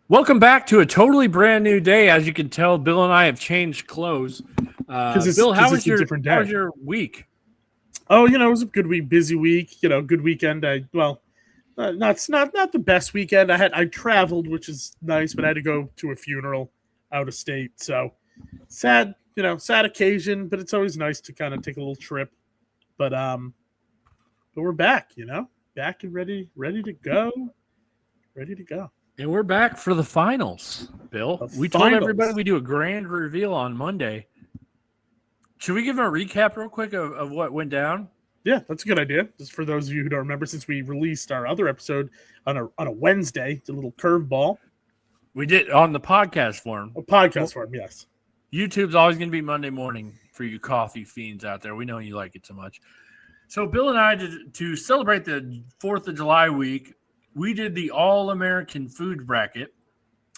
Welcome back to a totally brand new day. As you can tell, Bill and I have changed clothes. Bill, how was your week? Oh, it was a good week, busy week. Good weekend. Not the best weekend. I traveled, which is nice, but I had to go to a funeral out of state. So sad, sad occasion. But it's always nice to kind of take a little trip. But we're back. Back and ready to go. Ready to go. And we're back for the finals, Bill. We told everybody we do a grand reveal on Monday. Should we give them a recap real quick of what went down? Yeah, that's a good idea. Just for those of you who don't remember, since we released our other episode on a Wednesday, it's a little curveball. We did on the podcast form. Form, yes. YouTube's always going to be Monday morning for you coffee fiends out there. We know you like it so much. So Bill and I, to celebrate the 4th of July week, we did the All-American Food Bracket.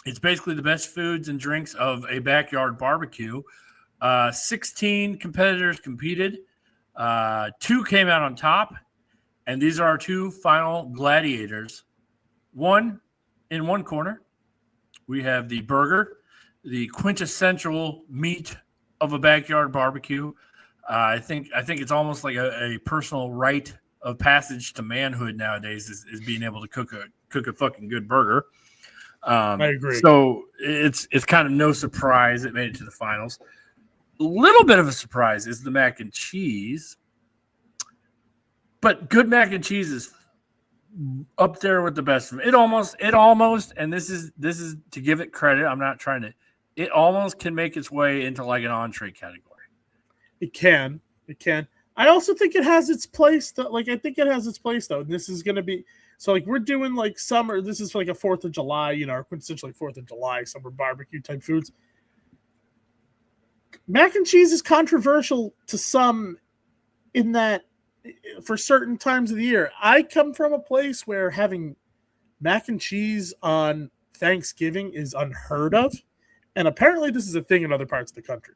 It's basically the best foods and drinks of a backyard barbecue. 16 competitors competed. 2 came out on top, and these are our 2 final gladiators. One in one corner, we have the burger, the quintessential meat of a backyard barbecue. I think it's almost like a personal rite of passage to manhood nowadays is being able to cook a fucking good burger. I agree. So it's kind of no surprise it made it to the finals. A little bit of a surprise is the mac and cheese, but good mac and cheese is up there with the best. It almost, and this is to give it credit. I'm not trying to. It almost can make its way into like an entree category. It can. I also think it has its place. I think it has its place though. And this is going to be so. Like we're doing like summer. This is like a 4th of July. Our quintessential 4th of July summer barbecue type foods. Mac and cheese is controversial to some, in that for certain times of the year. I come from a place where having mac and cheese on Thanksgiving is unheard of, and apparently this is a thing in other parts of the country.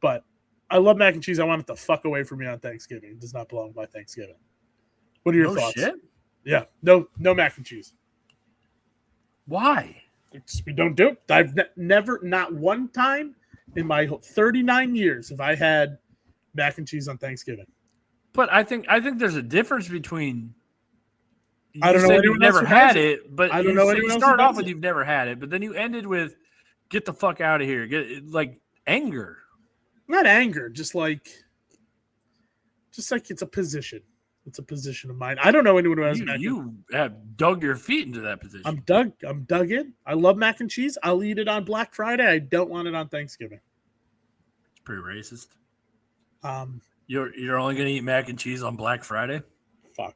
But I love mac and cheese. I want it to fuck away from me on Thanksgiving. It does not belong by Thanksgiving. What are your thoughts? Shit? Yeah, no mac and cheese. Why? We don't do it. I've never, not one time in my 39 years have I had mac and cheese on Thanksgiving. But I think there's a difference between. I don't know. You've never had it, but I don't know. You start off with you've never had it, but then you ended with "get the fuck out of here." Get like anger. Not anger, just like it's a position. It's a position of mine. I don't know anyone who has mac. You have dug your feet into that position. I'm dug in. I love mac and cheese. I'll eat it on Black Friday. I don't want it on Thanksgiving. It's pretty racist. You're only gonna eat mac and cheese on Black Friday? Fuck.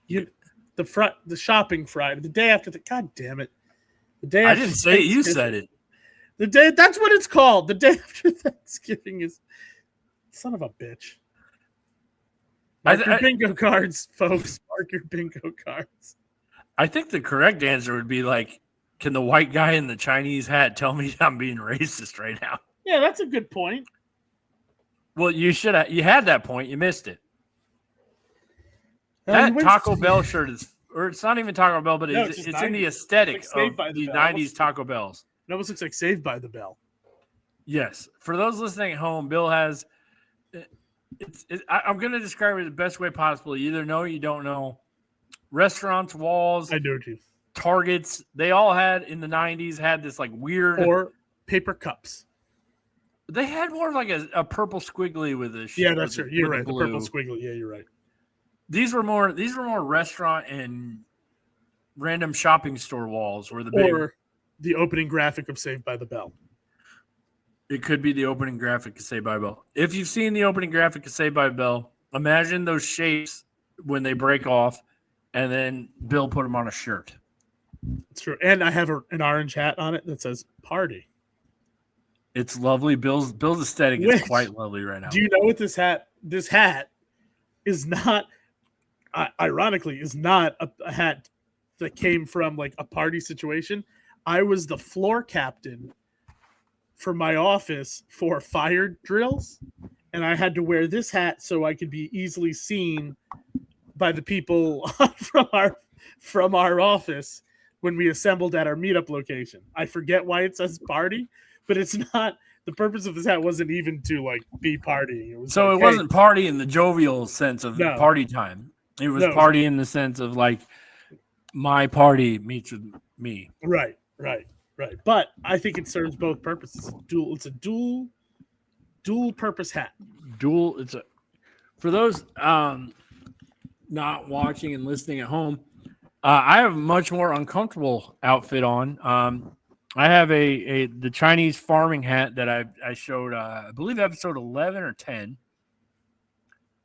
The shopping Friday, the day after the. God damn it! The day. I didn't say it. You said it. The day, that's what it's called. The day after Thanksgiving is son of a bitch. Mark your bingo cards, folks. Mark your bingo cards. I think the correct answer would be like, can the white guy in the Chinese hat tell me I'm being racist right now? Yeah, that's a good point. Well, you had that point. You missed it. That Taco Bell shirt is, or it's not even Taco Bell, but it's in the aesthetic of the 90s Taco Bells. It almost looks like Saved by the Bell. Yes. For those listening at home, Bill has I'm going to describe it the best way possible. You either know or you don't know. Restaurants, walls, I do too. Targets, they all had in the 90s had this like weird. Or paper cups. They had more of like a purple squiggly with a. Yeah, that's true. You're right. The purple squiggly. Yeah, you're right. These were more restaurant and random shopping store walls where the opening graphic of Saved by the Bell. It could be the opening graphic of Saved by the Bell. If you've seen the opening graphic of Saved by the Bell, imagine those shapes when they break off, and then Bill put them on a shirt. It's true. And I have an orange hat on it that says "Party." It's lovely. Bill's aesthetic is quite lovely right now. Do you know what this hat is not, ironically, is not a hat that came from like a party situation. I was the floor captain for my office for fire drills, and I had to wear this hat so I could be easily seen by the people from our office when we assembled at our meetup location. I forget why it says party, but it's not. The purpose of this hat wasn't even to like be partying. It was so like, it wasn't party in the jovial sense of No. party time. It was No. party in the sense of like my party meets with me. Right. But I think it serves both purposes. It's a dual purpose hat. For those not watching and listening at home, I have a much more uncomfortable outfit on. I have the Chinese farming hat that I showed, I believe episode 11 or 10,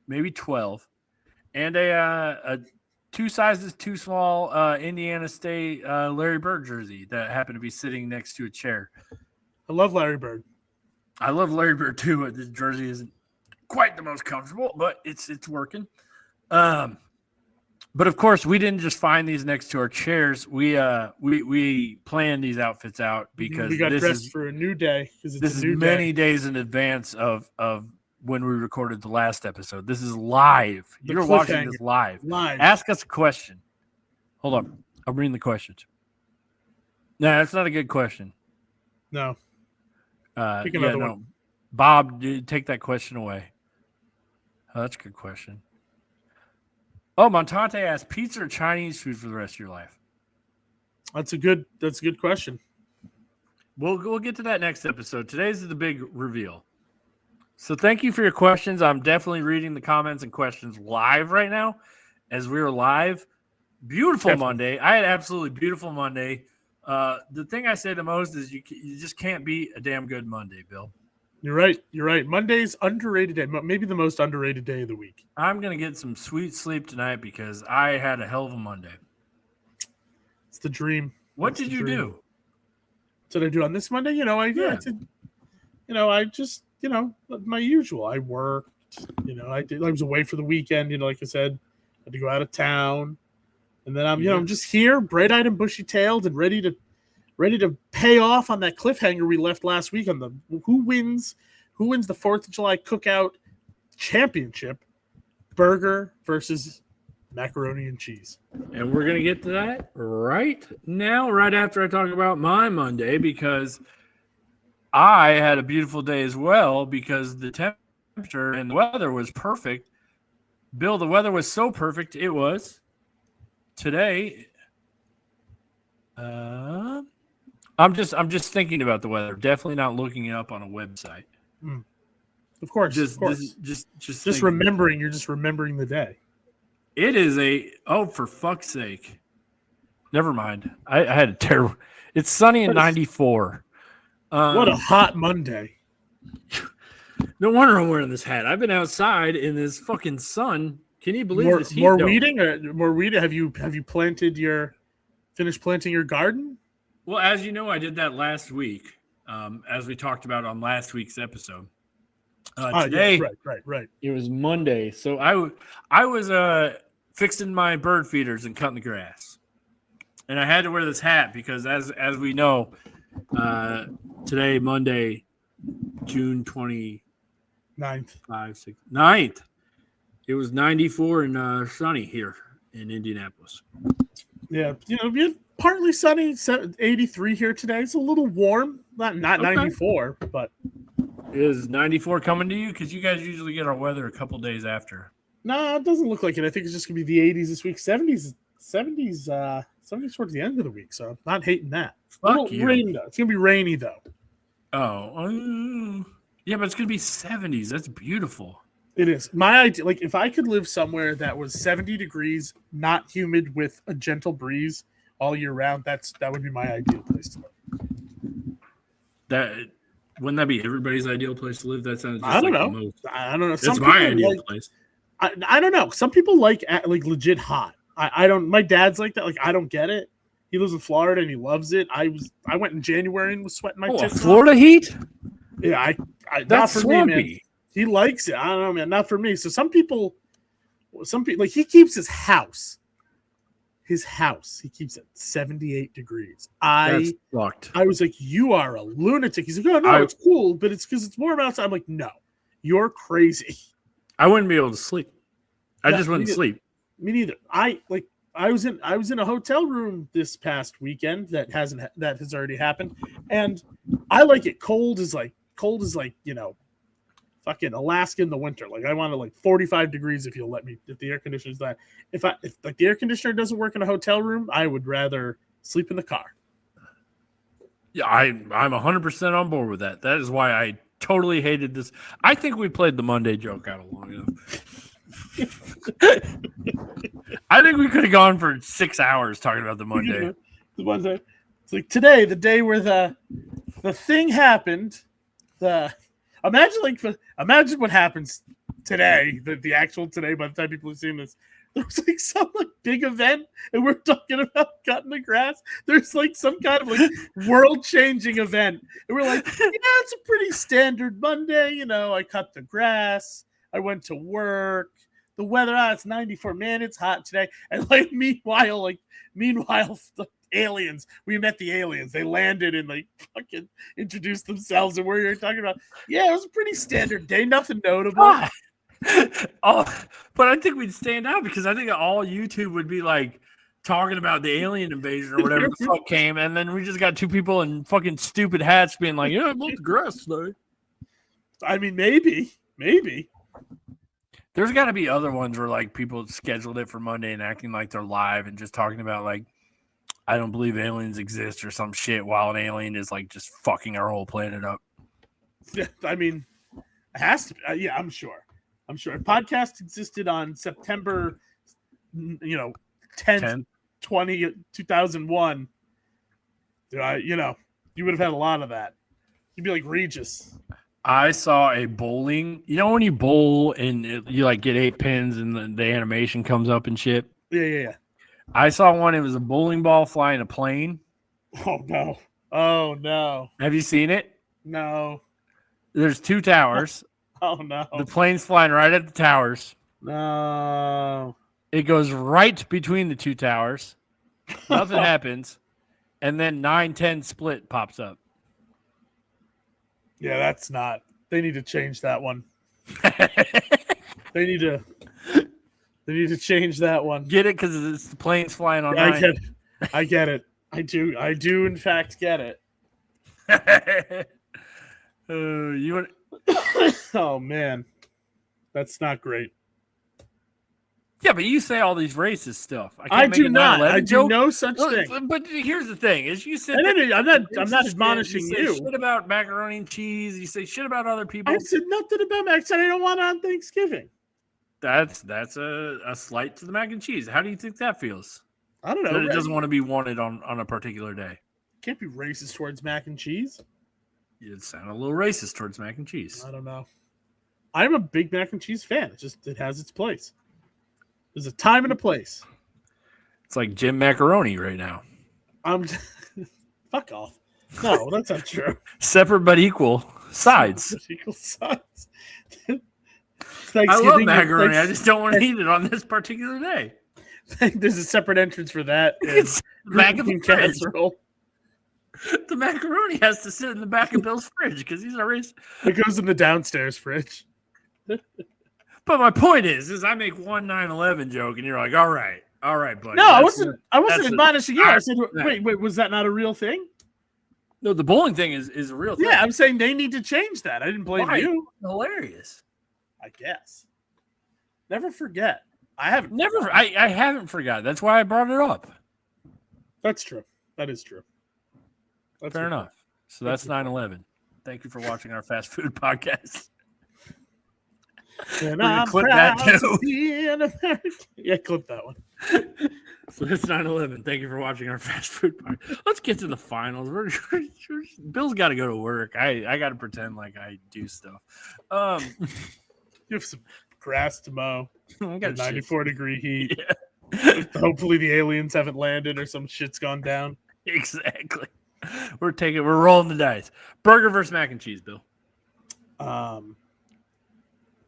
maybe 12, and a 2 sizes too small Indiana State Larry Bird jersey that happened to be sitting next to a chair. I love Larry Bird. I love Larry Bird too, but this jersey isn't quite the most comfortable, but it's working. But of course, we didn't just find these next to our chairs. We planned these outfits out because we got dressed for a new day. This is many days in advance of when we recorded the last episode. This is live. You're watching this live. Ask us a question. Hold on. I'm reading the questions. No, that's not a good question. No. Pick another one. Bob, take that question away. Oh, that's a good question. Oh, Montante asked, pizza or Chinese food for the rest of your life? That's a good question. We'll get to that next episode. Today's the big reveal. So thank you for your questions. I'm definitely reading the comments and questions live right now as we are live. Beautiful Monday. I had absolutely beautiful Monday. The thing I say the most is you just can't beat a damn good Monday, Bill. You're right. Monday's underrated day, maybe the most underrated day of the week. I'm going to get some sweet sleep tonight because I had a hell of a Monday. It's the dream. What did you do? What did I do on this Monday? I just my usual. I worked, I was away for the weekend, like I said, had to go out of town. And then I'm just here, bright-eyed and bushy-tailed and ready to pay off on that cliffhanger we left last week on the who wins the 4th of July cookout championship, burger versus macaroni and cheese. And we're going to get to that right now, right after I talk about my Monday, because I had a beautiful day as well because the temperature and the weather was perfect. Bill, the weather was so perfect. It was today. I'm just thinking about the weather. Definitely not looking it up on a website. Of course. Just remembering. You're just remembering the day. It is for fuck's sake. Never mind. I had a terrible. It's sunny and 94. What a hot Monday. No wonder I'm wearing this hat. I've been outside in this fucking sun. Can you believe this heat? More weeding? Have you finished planting your garden? Well, as you know, I did that last week, as we talked about on last week's episode. Today, right. It was Monday, so I was fixing my bird feeders and cutting the grass, and I had to wear this hat because, as we know, today, Monday, June 29th, 9th, it was 94 and sunny here in Indianapolis. Yeah, partly sunny, 83 here today. It's a little warm, not 94, but is 94 coming to you? Because you guys usually get our weather a couple days after. No, it doesn't look like it. I think it's just gonna be the 80s this week. 70s towards the end of the week. So I'm not hating that. Fuck you. Rainy though. It's gonna be rainy though. Oh, yeah, but it's gonna be 70s. That's beautiful. It is. My idea, like if I could live somewhere that was 70 degrees, not humid, with a gentle breeze all year round, that would be my ideal place to live. Wouldn't that be everybody's ideal place to live? That sounds just I don't like know. the most. I don't know. That's my ideal place. I don't know. Some people like legit hot. I don't. My dad's like that. Like I don't get it. He lives in Florida and he loves it. I went in January and was sweating my tits Florida off. Heat? Yeah, that's not for swampy. me, man. He likes it. I don't know, man. Not for me. So some people like he keeps his house. He keeps it 78 degrees. That's fucked. I was like, you are a lunatic. He's like, oh no, it's cool, but it's because it's warm outside. I'm like, no, you're crazy. I wouldn't be able to sleep. I just wouldn't sleep. Me neither. I I was in a hotel room this past weekend that has already happened, and I like it cold as like fucking Alaska in the winter. Like I want it like 45 degrees if you'll let me. If the air conditioner's that, if like the air conditioner doesn't work in a hotel room, I would rather sleep in the car. Yeah, I'm 100% on board with that. That is why I totally hated this. I think we played the Monday joke out long enough. I think we could have gone for 6 hours talking about the Monday. The Monday. It's like today, the day where the thing happened. Imagine what happens today. The actual today. By the time people are seeing this, there was like some like big event, and we're talking about cutting the grass. There's like some kind of like world-changing event, and we're like, yeah, it's a pretty standard Monday. You know, I cut the grass. I went to work. The weather, it's 94. Man, it's hot today. And like meanwhile, the aliens. We met the aliens. They landed and like fucking introduced themselves, and we're here talking about. Yeah, it was a pretty standard day. Nothing notable. Oh, but I think we'd stand out because I think all YouTube would be like talking about the alien invasion or whatever the fuck came, and then we just got two people in fucking stupid hats being like, "Yeah, I mowed the grass today." I mean, maybe. There's got to be other ones where like people scheduled it for Monday and acting like they're live and just talking about like, I don't believe aliens exist or some shit while an alien is like just fucking our whole planet up. Yeah, I mean, it has to be. Yeah, I'm sure. A podcast existed on September, 10th, 2001. You would have had a lot of that. You'd be like Regis. I saw a bowling. You know when you bowl and you like get 8 pins and the animation comes up and shit? Yeah. I saw one. It was a bowling ball flying a plane. Oh, no. Have you seen it? No. There's 2 towers. Oh, no. The plane's flying right at the towers. No. It goes right between the 2 towers. Nothing happens. And then 9-10 split pops up. Yeah, that's not. They need to change that one. They need to change that one. Get it? Because it's the plane's flying on. I get it. I do in fact get it. You want? Oh man, that's not great. Yeah, but you say all these racist stuff. I do not. I do no such thing. But here's the thing: is you said I'm not admonishing you. Shit about macaroni and cheese. You say shit about other people. I said nothing about mac. I said I don't want it on Thanksgiving. That's a slight to the mac and cheese. How do you think that feels? I don't know. That it doesn't want to be wanted on a particular day. Can't be racist towards mac and cheese. It sounded a little racist towards mac and cheese. I don't know. I'm a big mac and cheese fan. It has its place. There's a time and a place. It's like Jim Macaroni right now. Fuck off. No, that's not true. Separate but equal sides. Equal sides. I love macaroni. I just don't want to eat it on this particular day. There's a separate entrance for that. It's back of the casserole. The macaroni has to sit in the back of Bill's fridge because he's a racist. It goes in the downstairs fridge. But my point is I make one 9/11 joke, and you're like, all right, buddy. No, I wasn't admonishing you. I said, wait, was that not a real thing? No, the bowling thing is a real thing. Yeah, I'm saying they need to change that. I didn't blame you. Hilarious. I guess. Never forget. I haven't. I haven't forgot. That's why I brought it up. That's true. That is true. Fair enough. So that's 9/11. Thank you for watching our fast food podcast. And I'm clip that too. Yeah, clip that one. So that's 9/11. Thank you for watching our fast food podcast. Let's get to the finals. Bill's got to go to work. I got to pretend like I do stuff. You have some grass to mow. I got 94-degree heat. Yeah. Hopefully the aliens haven't landed or some shit's gone down. Exactly. We're rolling the dice. Burger versus mac and cheese, Bill.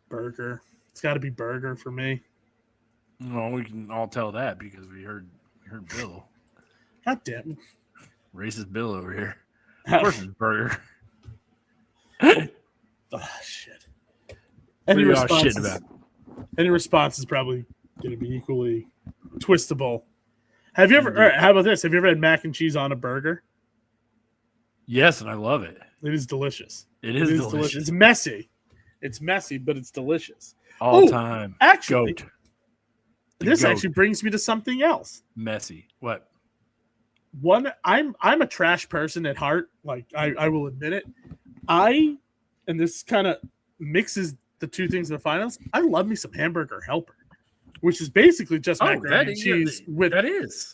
Burger. It's got to be burger for me. Well, we can all tell that because we heard Bill. God damn it. Racist Bill over here. Of course it's burger. Oh, shit. Any response is probably going to be equally twistable Have you ever? All right, how about this? Have you ever had mac and cheese on a burger? Yes, and I love it. It is delicious. It is delicious. It's messy. It's messy, but it's delicious. All time. Actually, goat. This actually brings me to something else. Messy. What? I'm a trash person at heart. Like I will admit it. And this kind of mixes the two things in the finals. I love me some hamburger helper, which is basically just macaroni and cheese with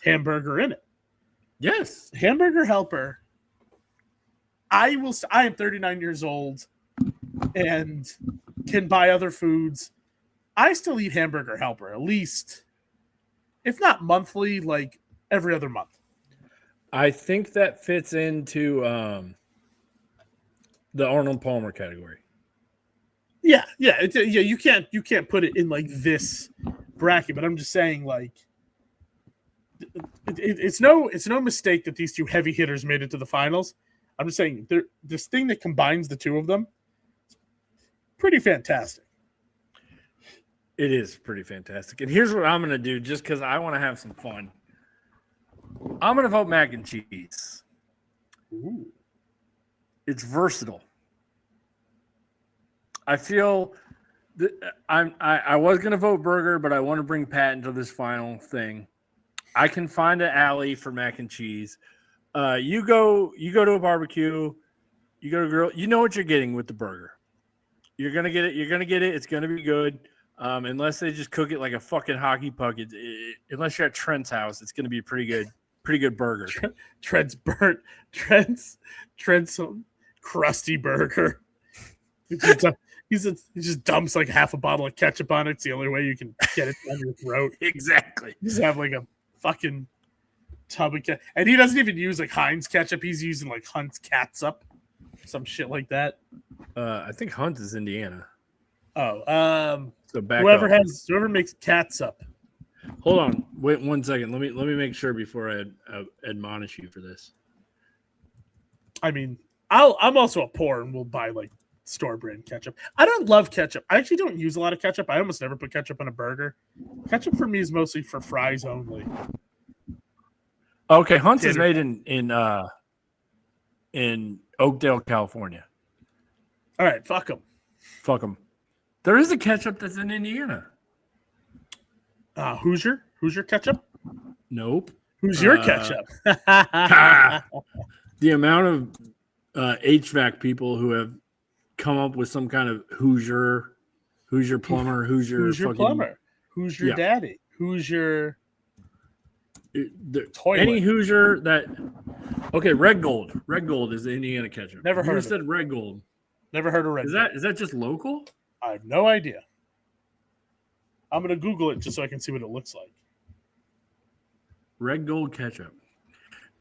hamburger in it. Yes. Hamburger helper. I am 39 years old and can buy other foods. I still eat hamburger helper, at least, if not monthly, like every other month. I think that fits into the Arnold Palmer category. Yeah. You can't put it in like this bracket, but I'm just saying, like, it's no mistake that these two heavy hitters made it to the finals. I'm just saying, this thing that combines the two of them, is pretty fantastic. It is pretty fantastic. And here's what I'm going to do, just because I want to have some fun. I'm going to vote mac and cheese. Ooh. It's versatile. I feel that I was going to vote burger, but I want to bring Pat into this final thing. I can find an alley for mac and cheese. You go to a barbecue, you go to a grill. You know what you're getting with the burger. You're gonna get it. It's gonna be good. Unless they just cook it like a fucking hockey puck. Unless you're at Trent's house, it's gonna be a pretty good burger. Trent's crusty burger. He just dumps like half a bottle of ketchup on it. It's the only way you can get it down your throat. Exactly. Just have like a fucking tub of ketchup. And he doesn't even use like Heinz ketchup. He's using like Hunt's catsup. Some shit like that. I think Hunt is Indiana. Oh, so whoever makes catsup. Hold on, wait 1 second. Let me make sure before I admonish you for this. I mean, I'm also a poor and will buy like store brand ketchup. I don't love ketchup. I actually don't use a lot of ketchup. I almost never put ketchup on a burger. Ketchup for me is mostly for fries only. Okay, Hunt's is made in Oakdale, California. All right, fuck them. There is a ketchup that's in Indiana. Hoosier ketchup? Nope. Who's your ketchup? The amount of HVAC people who have come up with some kind of Hoosier plumber, Hoosier plumber, Hoosier daddy, Hoosier. Any Hoosier that. Okay, Red Gold. Red Gold is the Indiana ketchup. Never heard of it. Said Red Gold. Never heard of Red Gold. Is that just local? I have no idea. I'm going to Google it just so I can see what it looks like. Red Gold ketchup.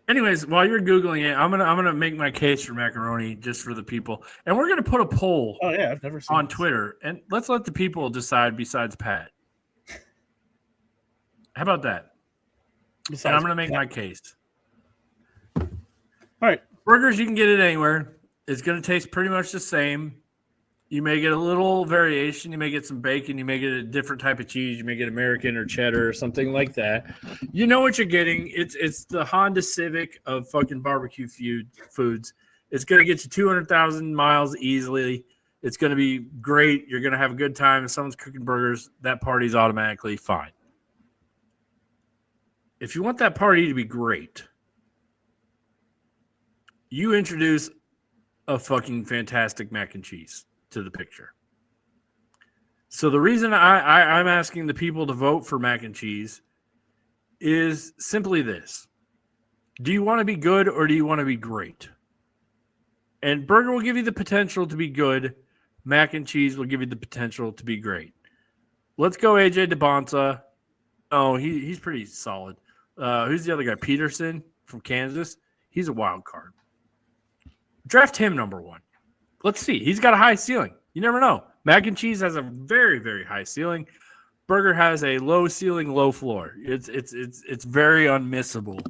Anyways, while you're Googling it, I'm gonna make my case for macaroni just for the people. And we're going to put a poll I've never seen on Twitter. And let's let the people decide besides Pat. How about that? And I'm going to make my case. All right. Burgers, you can get it anywhere. It's going to taste pretty much the same. You may get a little variation. You may get some bacon. You may get a different type of cheese. You may get American or cheddar or something like that. You know what you're getting. It's the Honda Civic of fucking barbecue foods. It's going to get you 200,000 miles easily. It's going to be great. You're going to have a good time. If someone's cooking burgers, that party's automatically fine. If you want that party to be great, you introduce a fucking fantastic mac and cheese to the picture. So the reason I'm asking the people to vote for mac and cheese is simply this. Do you want to be good or do you want to be great? And burger will give you the potential to be good. Mac and cheese will give you the potential to be great. Let's go AJ DeBonsa. Oh, he's pretty solid. Who's the other guy? Peterson from Kansas. He's a wild card. Draft him number one. Let's see. He's got a high ceiling. You never know. Mac and cheese has a very, very high ceiling. Burger has a low ceiling, low floor. It's very unmissable.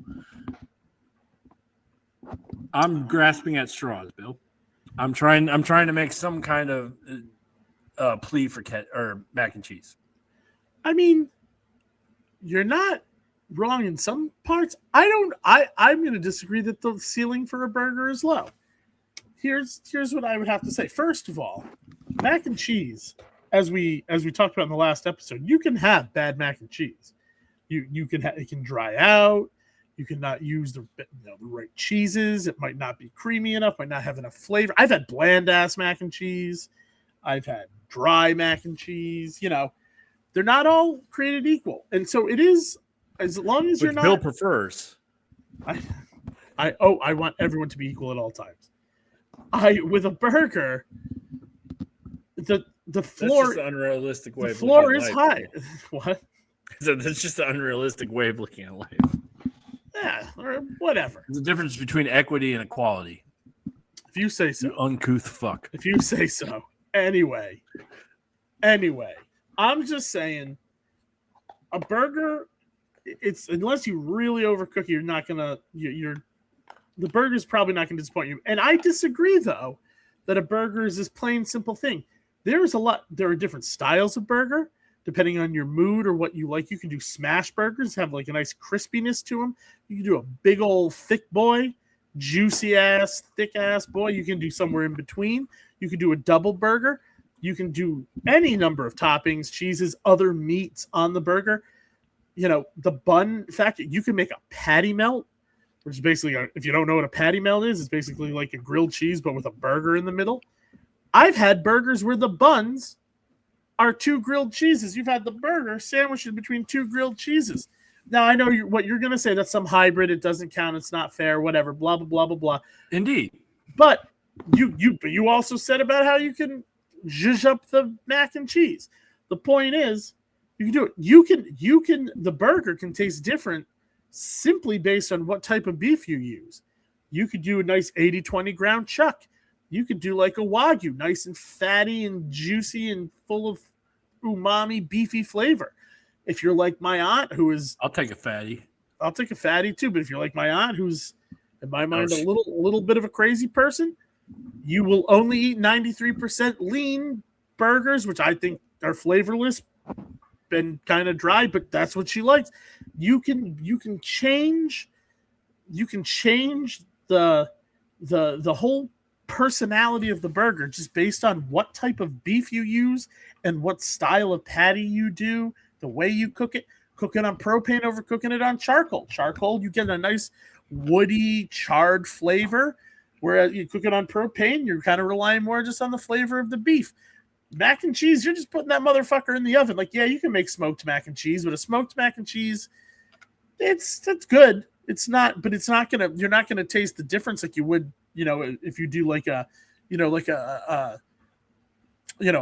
I'm grasping at straws, Bill. I'm trying to make some kind of plea for mac and cheese. I mean, you're not wrong in some parts. I'm going to disagree that the ceiling for a burger is low. Here's what I would have to say. First of all, mac and cheese, as we talked about in the last episode, you can have bad mac and cheese. You can it can dry out. You cannot use the right cheeses. It might not be creamy enough. Might not have enough flavor. I've had bland ass mac and cheese. I've had dry mac and cheese. They're not all created equal, and so it is. As long as you're not, Bill prefers. I want everyone to be equal at all times. With a burger, the floor. That's just an unrealistic way. The floor is high. What? So that's just an unrealistic way of looking at life. Yeah, or whatever. There's a difference between equity and equality. If you say so. You uncouth fuck. If you say so. Anyway, I'm just saying, a burger, it's unless you really overcook it, you're not gonna. The burger's probably not gonna disappoint you. And I disagree though that a burger is this plain simple thing. There are different styles of burger. Depending on your mood or what you like, you can do smash burgers, have like a nice crispiness to them. You can do a big old thick boy, juicy ass, thick ass boy. You can do somewhere in between. You can do a double burger. You can do any number of toppings, cheeses, other meats on the burger. The bun, in fact, you can make a patty melt, which is basically, if you don't know what a patty melt is, it's basically like a grilled cheese, but with a burger in the middle. I've had burgers where the buns are two grilled cheeses. You've had the burger sandwiched between two grilled cheeses. Now, I know what you're going to say. That's some hybrid. It doesn't count. It's not fair. Whatever. Blah, blah, blah, blah, blah. Indeed. But you also said about how you can zhuzh up the mac and cheese. The point is, you can do it. The burger can taste different simply based on what type of beef you use. You could do a nice 80-20 ground chuck. You could do like a Wagyu, nice and fatty and juicy and full of umami, beefy flavor. If you're like my aunt, I'll take a fatty. I'll take a fatty too. But if you're like my aunt, who's in my mind a little bit of a crazy person, you will only eat 93% lean burgers, which I think are flavorless and kind of dry. But that's what she likes. You can change the whole personality of the burger just based on what type of beef you use and what style of patty you do, the way you cook it on propane over cooking it on charcoal. You get a nice woody charred flavor, whereas you cook it on propane, you're kind of relying more just on the flavor of the beef. Mac and cheese, you're just putting that motherfucker in the oven. Like, yeah, you can make smoked mac and cheese, but a smoked mac and cheese, that's good. You're not gonna taste the difference like you would, if you do like a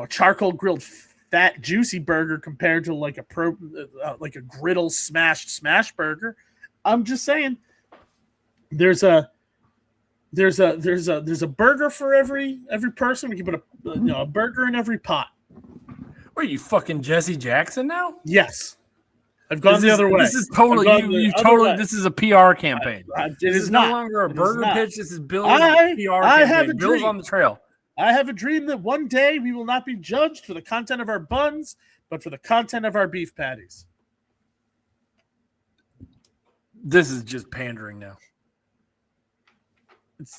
charcoal grilled fat juicy burger compared to like a griddle smash burger. I'm just saying, there's a burger for every person. We can put a burger in every pot. What are you, fucking Jesse Jackson now? Yes. I've gone the other way. This is totally this is a PR campaign. This is no longer a burger pitch. This is Bill's PR campaign. Bill's on the trail. I have a dream that one day we will not be judged for the content of our buns, but for the content of our beef patties. This is just pandering now.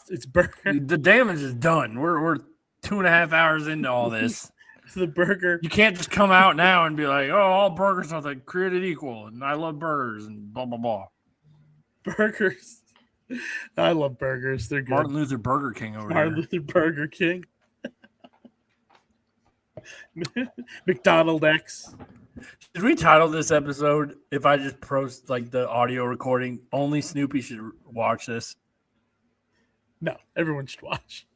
It's burger. The damage is done. We're 2.5 hours into all this. The burger. You can't just come out now and be like, "Oh, all burgers are like created equal," and I love burgers and blah blah blah. Burgers. I love burgers. They're good. Martin Luther Burger King over Martin Luther Burger King. McDonald X. Should we title this episode, if I just post like the audio recording, only Snoopy should watch this? No, everyone should watch.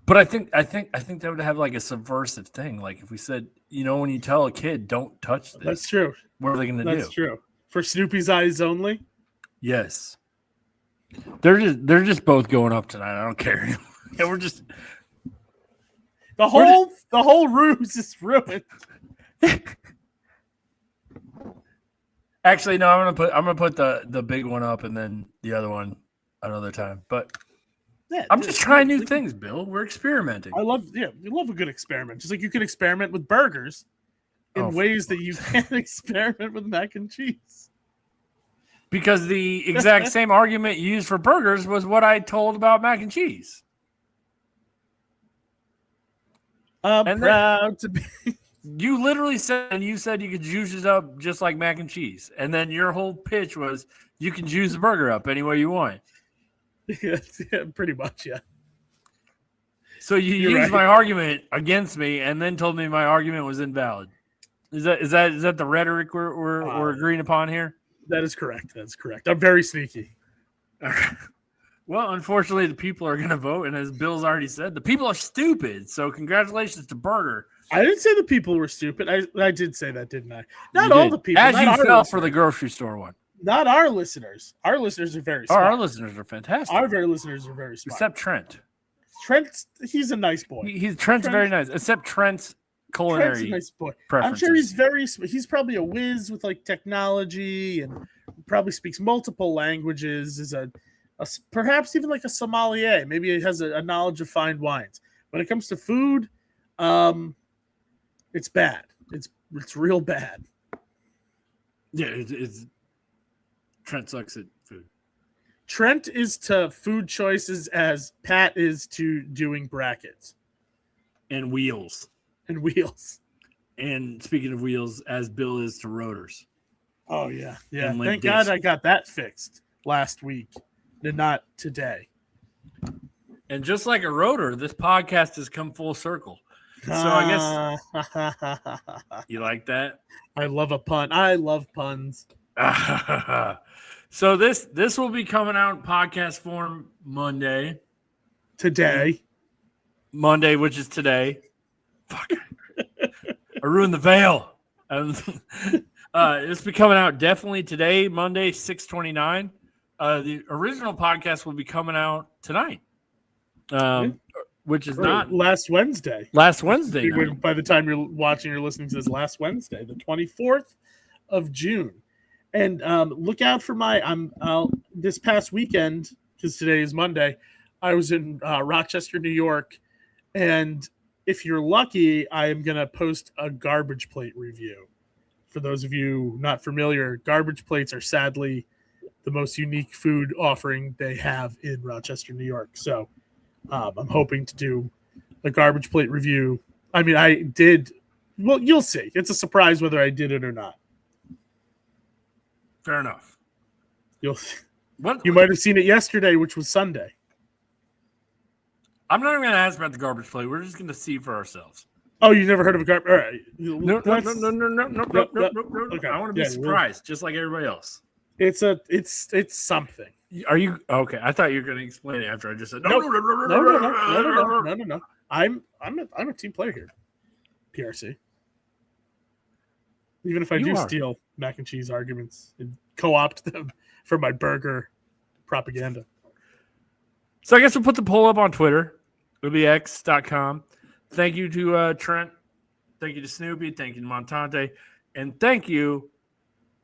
But I think that would have like a subversive thing. Like if we said, when you tell a kid, don't touch this. That's true. What are they going to do? That's true. For Snoopy's eyes only? Yes. They're just both going up tonight. I don't care. Yeah, we're just the whole ruse is ruined. Actually, no, I'm gonna put the big one up and then the other one another time. But yeah, I'm just trying new things, Bill. We're experimenting. We love a good experiment. Just like you can experiment with burgers in ways that you can't experiment with mac and cheese. Because the exact same argument used for burgers was what I told about mac and cheese. I'm proud to be. You literally said, and you said you could juice it up just like mac and cheese. And then your whole pitch was you can juice the burger up any way you want. Yeah, pretty much, yeah. So you used my argument against me and then told me my argument was invalid. Is that the rhetoric we're agreeing upon here? That is correct. That's correct. I'm very sneaky. Well, unfortunately, the people are going to vote, and as Bill's already said, the people are stupid. So congratulations to Burger. I didn't say the people were stupid. I did say that, didn't I? Not all the people. As you fell for the grocery store one. Not our listeners. Our listeners are very smart. Our listeners are fantastic. Our very listeners are very smart. Except Trent. He's a nice boy. Trent's very nice. Except Trent's culinary. Trent's a nice boy. I'm sure he's probably a whiz with like technology and probably speaks multiple languages. Is a perhaps even like a sommelier. Maybe he has a knowledge of fine wines. When it comes to food, it's bad. It's real bad. Yeah, it's Trent sucks at food. Trent is to food choices as Pat is to doing brackets. And wheels. And speaking of wheels, as Bill is to rotors. Oh, yeah. Yeah. Thank God I got that fixed last week and not today. And just like a rotor, this podcast has come full circle. So I guess you like that? I love a pun. I love puns. So this will be coming out in podcast form Monday. Today. Monday, which is today. Fuck. I ruined the veil. This will be coming out definitely today, Monday, 6/29. The original podcast will be coming out tonight. Which is not last Wednesday. Last Wednesday. By the time you're watching or listening to this, last Wednesday, the 24th of June. And look out for this past weekend, because today is Monday, I was in Rochester, New York. And if you're lucky, I am going to post a garbage plate review. For those of you not familiar, garbage plates are sadly the most unique food offering they have in Rochester, New York. So I'm hoping to do a garbage plate review. I mean, I did. Well, you'll see. It's a surprise whether I did it or not. Fair enough. You might have seen it yesterday, which was Sunday. I'm not even going to ask about the garbage plate. We're just going to see for ourselves. Oh, you never heard of a garbage? All right. No. Okay. I want to be surprised, just like everybody else. It's something. Are you okay? I thought you were going to explain it after I just said no. I'm a team player here. PRC. Even if I steal mac and cheese arguments and co-opt them for my burger propaganda. So I guess we'll put the poll up on Twitter. It'll be x.com. Thank you to Trent. Thank you to Snoopy. Thank you to Montante. And thank you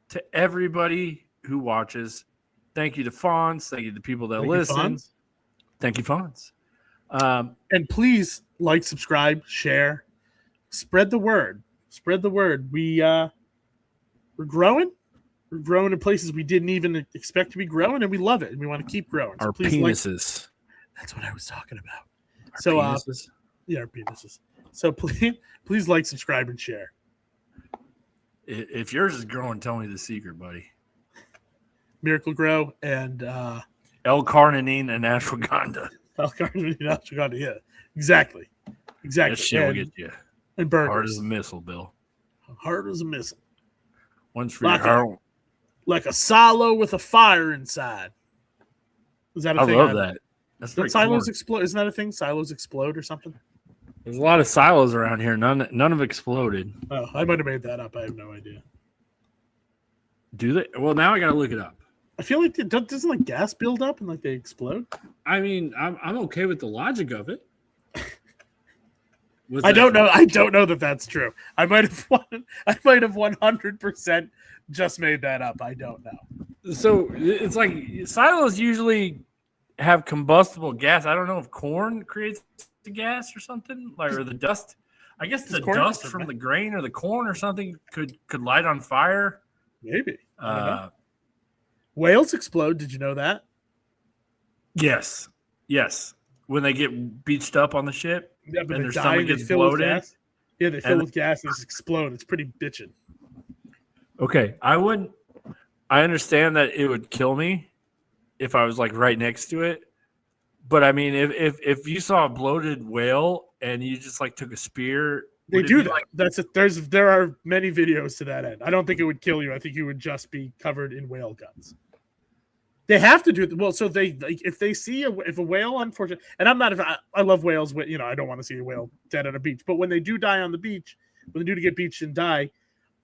to everybody who watches. Thank you to Fonz. Thank you to the people that listen. Thank you, Fonz. And please like, subscribe, share, spread the word. Spread the word. We're growing. We're growing in places we didn't even expect to be growing, and we love it. And we want to keep growing. So our penises. That's what I was talking about. Our penises. Our penises. So please like, subscribe, and share. If yours is growing, tell me the secret, buddy. Miracle Grow and L-carnitine and ashwagandha. L-carnitine and ashwagandha. Yeah, exactly. That shit will get you. And burgers. Hard as a missile, Bill. Hard as a missile. One's for your heart. Like a silo with a fire inside. Is that a thing? I love that. That's silos explode. Isn't that a thing? Silos explode or something? There's a lot of silos around here. None have exploded. Oh, I might have made that up. I have no idea. Do they? Well, now I got to look it up. I feel like doesn't like gas build up and like they explode? I mean, I'm okay with the logic of it. I don't know. I don't know that that's true. I might have 100% just made that up. I don't know. So it's like silos usually have combustible gas. I don't know if corn creates the gas or something, or the dust. I guess the dust from the grain or the corn or something could light on fire. Maybe. Whales explode. Did you know that? Yes. Yes. When they get beached up on the ship Yeah, but and they their die stomach and they gets fill with bloated. gas. Yeah, they fill with gas and just explode. It's pretty bitchin'. Okay. I understand that it would kill me if I was like right next to it. But I mean, if you saw a bloated whale and you just like took a spear, They would it do be that. like There are many videos to that end. I don't think it would kill you. I think you would just be covered in whale guts. They have to do it. Well, so they like if they see if a whale, unfortunately, and I'm not. I love whales. You know, I don't want to see a whale dead on a beach. But when they do die on the beach, when they do get beached and die,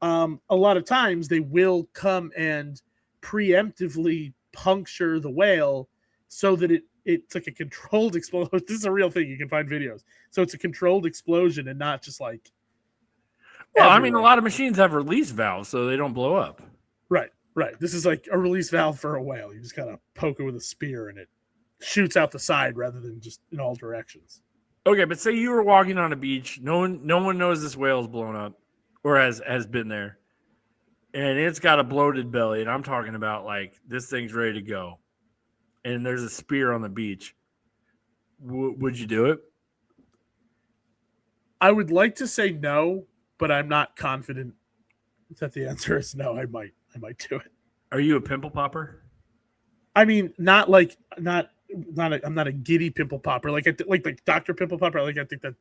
a lot of times they will come and preemptively puncture the whale so that it's like a controlled explosion. This is a real thing. You can find videos. So it's a controlled explosion and not just like. well, I mean, a everywhere. lot of machines have release valves so they don't blow up. Right, right. This is like a release valve for a whale. You just kind of poke it with a spear and it shoots out the side rather than just in all directions. Okay, but say you were walking on a beach, no one knows this whale's blown up or has been there. And it's got a bloated belly, and I'm talking about like this thing's ready to go. And there's a spear on the beach. Would you do it? I would like to say no, but I'm not confident that the answer is no. I might do it. Are you a pimple popper? I mean, I'm not a giddy pimple popper. Like Dr. Pimple Popper. I think that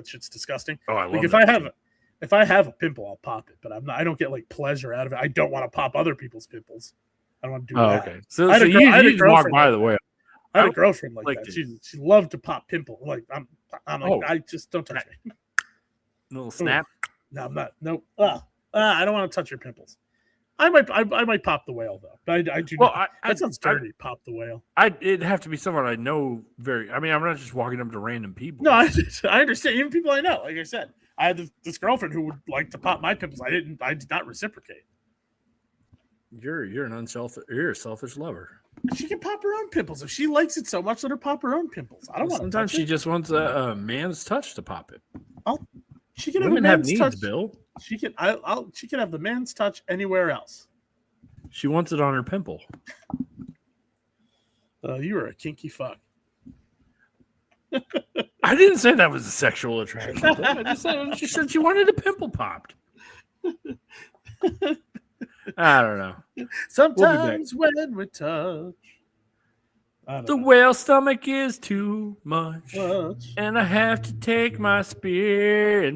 shit's disgusting. Oh, I love Like if I have a pimple, I'll pop it, but I don't get like pleasure out of it. I don't want to pop other people's pimples. I don't want to do that. Okay. So I had a you walk girlfriend by like the whale. I had a girlfriend like liked that. it. She loved to pop pimple. Like I'm like Oh. I just don't touch me. Little snap. No, I'm not. Nope. I don't want to touch your pimples. I might pop the whale though. But I do. Well, not. That sounds dirty. Pop the whale. It'd have to be someone I know very. I mean, I'm not just walking up to random people. No, I understand. Even people I know. Like I said, I had this girlfriend who would like to pop my pimples. I did not reciprocate. You're a selfish lover. She can pop her own pimples if she likes it so much. Let her pop her own pimples. I don't want. Sometimes she just wants a man's touch to pop it. She can Women have a have man's needs, touch. Bill. She can. She can have the man's touch anywhere else. She wants it on her pimple. You are a kinky fuck. I didn't say that was a sexual attraction. I just said she wanted a pimple popped. I don't know. Sometimes when we touch, the whale stomach is too much, and I have to take my spear and